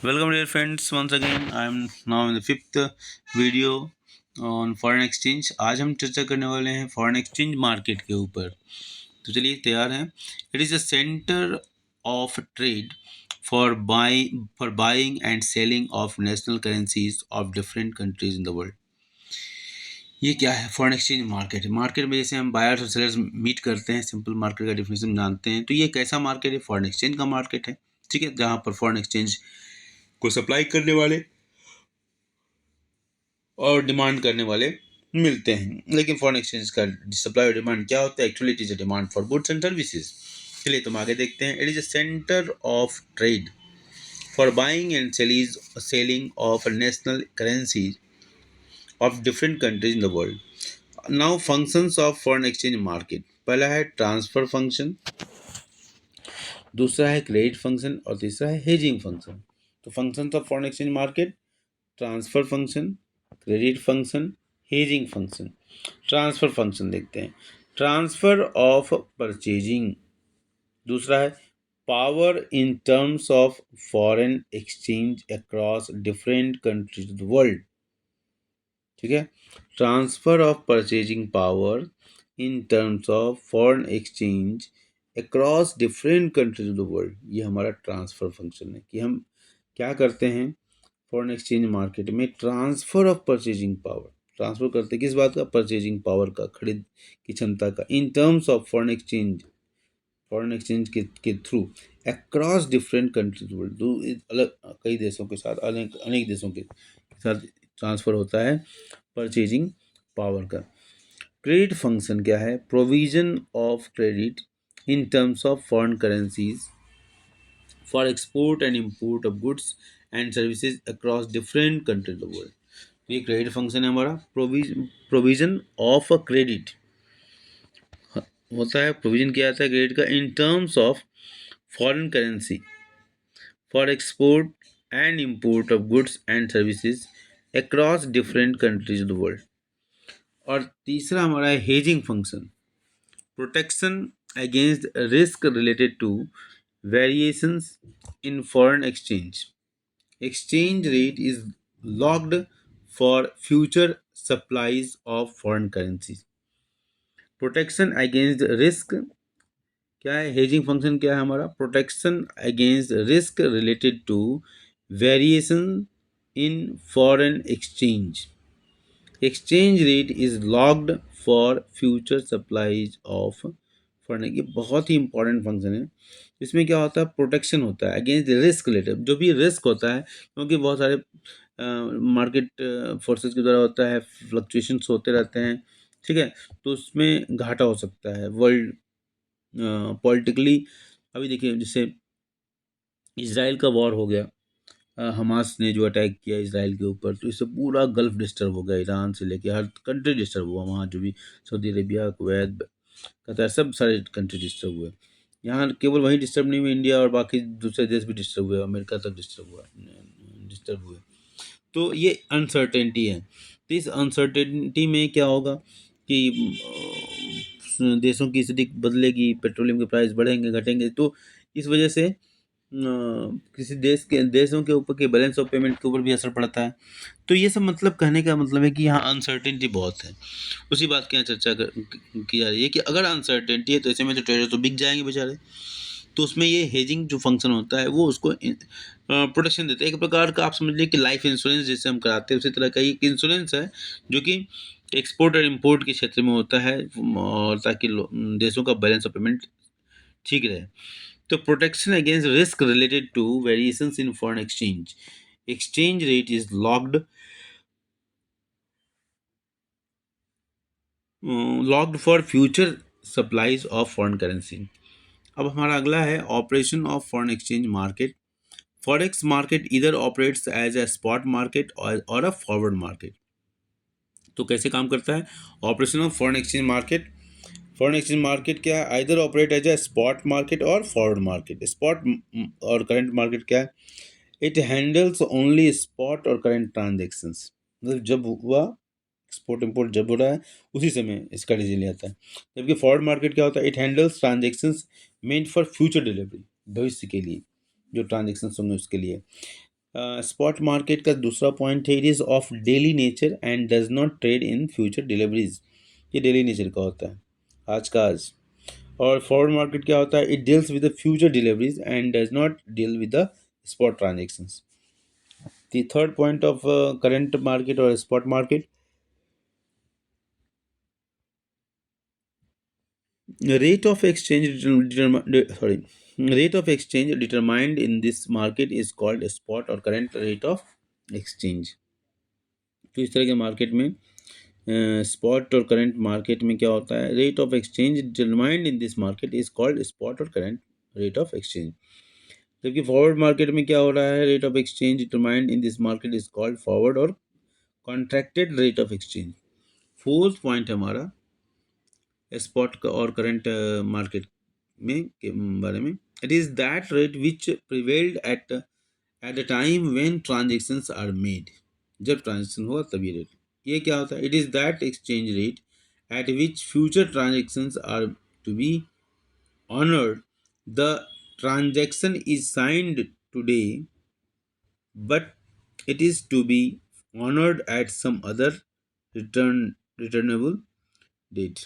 Welcome dear friends, once again I am now in the fifth video on foreign exchange. आज हम चर्चा करने वाले हैं फॉरेन एक्सचेंज मार्केट के ऊपर। तो चलिए तैयार हैं। It is a centre of trade for buying and selling of national currencies of different countries in the world. ये क्या है? Foreign exchange market. मार्केट में जैसे हम बायर्स और सेलर्स मीट करते हैं, सिंपल मार्केट का डिफिनेशन जानते हैं, तो ये कैसा मार्केट है? फॉरेन एक्सचेंज का मार्केट है। ठीक है, जहाँ पर फॉरेन एक्सचेंज को सप्लाई करने वाले और डिमांड करने वाले मिलते हैं। लेकिन फॉरेन एक्सचेंज का सप्लाई और डिमांड क्या होता है? Actually it is a demand for goods and services. चलिए तुम आगे देखते हैं। It is a centre of trade for buying and selling of national currencies of different countries in the world. Now functions of foreign exchange market. पहला है transfer function, दूसरा है credit function और तीसरा है हेजिंग फंक्शन। तो functions of foreign exchange market: transfer function, credit function, hedging function. Transfer function देखते हैं। Transfer of purchasing. दूसरा है power in terms of foreign exchange across different countries of the world. ठीक है, transfer of purchasing power in terms of foreign exchange across different countries of the world. ये हमारा transfer function है कि हम क्या करते हैं फॉरेन एक्सचेंज मार्केट में। Transfer of purchasing power, transfer करते किस बात का? परचेजिंग पावर का, खरीद की क्षमता का। In terms of foreign exchange के through across different countries world. दो अलग कई देशों के साथ, अनेक देशों के साथ ट्रांसफर होता है परचेजिंग पावर का। क्रेडिट फंक्शन क्या है? Provision of credit in terms of foreign currencies for export and import of goods and services across different countries of the world। तो ये क्रेडिट फंक्शन है हमारा। प्रोविजन ऑफ अ क्रेडिट होता है, provision किया जाता है क्रेडिट का in terms of foreign currency for export and import of goods and services across different countries of the world. और तीसरा हमारा है hedging function. Protection against risk related to variations in foreign exchange. Exchange rate is locked for future supplies of foreign currencies। Protection against risk क्या है? Hedging function क्या है हमारा? Protection against risk related to variation in foreign exchange. Exchange rate is locked for future supplies of foreign. ये बहुत ही important function है। इसमें क्या होता है? प्रोटेक्शन होता है अगेंस्ट रिस्क रिलेटेड। जो भी रिस्क होता है, क्योंकि बहुत सारे मार्केट फोर्सेस के द्वारा होता है, फ्लक्चुएशंस होते रहते हैं। ठीक है, तो उसमें घाटा हो सकता है वर्ल्ड पॉलिटिकली। अभी देखिए, जैसे इसराइल का वॉर हो गया, हमास ने जो अटैक किया इसराइल के ऊपर, तो इससे पूरा गल्फ डिस्टर्ब हो गया। ईरान से लेके हर कंट्री डिस्टर्ब हुआ वहाँ, जो भी सऊदी अरेबिया, कुवैत, कतर, सब सारे कंट्री डिस्टर्ब हुए। यहाँ केवल वही डिस्टर्ब नहीं हुए, इंडिया और बाकी दूसरे देश भी डिस्टर्ब हुए, अमेरिका तक डिस्टर्ब हुए। तो ये अनसर्टेनिटी है। तो इस अनसर्टेनिटी में क्या होगा कि देशों की स्थिति बदलेगी, पेट्रोलियम के प्राइस बढ़ेंगे घटेंगे, तो इस वजह से किसी देशों के ऊपर के बैलेंस ऑफ पेमेंट के ऊपर भी असर पड़ता है। तो ये सब मतलब कहने का मतलब है कि यहाँ अनसर्टेनिटी बहुत है। उसी बात की यहाँ चर्चा की जा रही है कि अगर अनसर्टेनिटी है तो ऐसे में तो ट्रेडर तो बिक जाएंगे बेचारे। तो उसमें ये हेजिंग जो फंक्शन होता है वो उसको प्रोटेक्शन देता है। एक प्रकार का आप समझ लीजिए कि लाइफ इंश्योरेंस जैसे हम कराते हैं, उसी तरह का एक इंश्योरेंस है जो कि एक्सपोर्ट और इम्पोर्ट के क्षेत्र में होता है, और ताकि देशों का बैलेंस ऑफ पेमेंट ठीक रहे। तो protection against risk related to variations in foreign exchange. Exchange rate is locked for future supplies of foreign currency. अब हमारा अगला है operation of foreign exchange market. Forex market इधर operates as a spot market और a forward market. तो कैसे काम करता है operation of foreign exchange market? Foreign exchange market क्या है? Either operate as a spot market और फॉरवर्ड मार्केट। स्पॉट और करंट मार्केट क्या है? इट हैंडल्स ओनली स्पॉट और करंट ट्रांजेक्शन्स। मतलब जब हुआ एक्सपोर्ट इम्पोर्ट जब हो रहा है उसी समय इसका डिसीजन आता है। जबकि फॉरवर्ड मार्केट क्या होता है? It handles transactions meant for future delivery, भविष्य के लिए जो ट्रांजेक्शन्स होंगे उसके लिए। स्पॉट मार्केट का दूसरा पॉइंट है, it is of daily nature and does not trade in future deliveries. ये डेली नेचर का होता है, आज का आज। और फॉरवर्ड मार्केट क्या होता है, it deals with the future deliveries and does not deal with the spot transactions. The third point of current market or spot market, the rate of exchange rate of exchange determined in this market is called spot or current rate of exchange। तो इस तरह के market में, spot और current market में क्या होता है, rate of exchange determined in this market is called spot और करंट रेट ऑफ एक्सचेंज। जबकि फॉरवर्ड मार्केट में क्या हो रहा है, rate of exchange determined in this market is called forward और contracted rate of exchange. Fourth point हमारा spot का और करंट मार्केट में के बारे में, it is that rate which prevailed at the time when transactions are made. जब transaction हुआ तभी रेट, ये क्या होता है, it is that exchange rate at which future transactions are to be honoured. The transaction is signed today but it is to be honored at some other returnable date।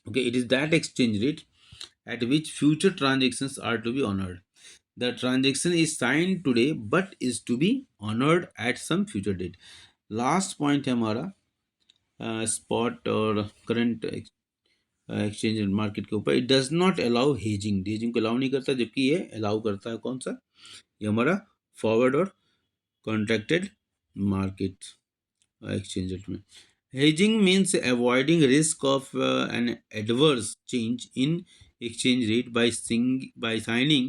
Okay, it is that exchange rate at which future transactions are to be honored। The transaction is signed today but is to be honored at some future date। Last point है हमारा spot और current exchange market के ऊपर, it does not allow hedging. Hedging को allow नहीं करता, जबकि ये अलाउ करता है कौन सा, ये हमारा फॉरवर्ड और कॉन्ट्रैक्टेड मार्केट exchange rate में। Hedging means avoiding risk of an adverse change in exchange rate by signing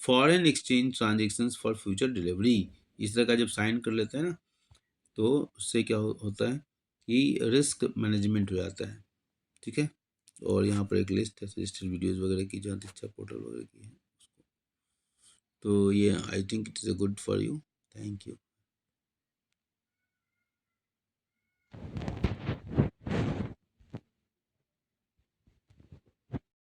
foreign exchange transactions for future delivery। इस तरह का जब साइन कर लेते हैं ना, तो उससे क्या होता है कि रिस्क मैनेजमेंट हो जाता है। ठीक है, और यहाँ पर एक लिस्ट है सजेस्टेड वीडियोस वगैरह की, जहाँ दीक्षा पोर्टल वगैरह की है। तो ये I think it is a good for you. Thank you.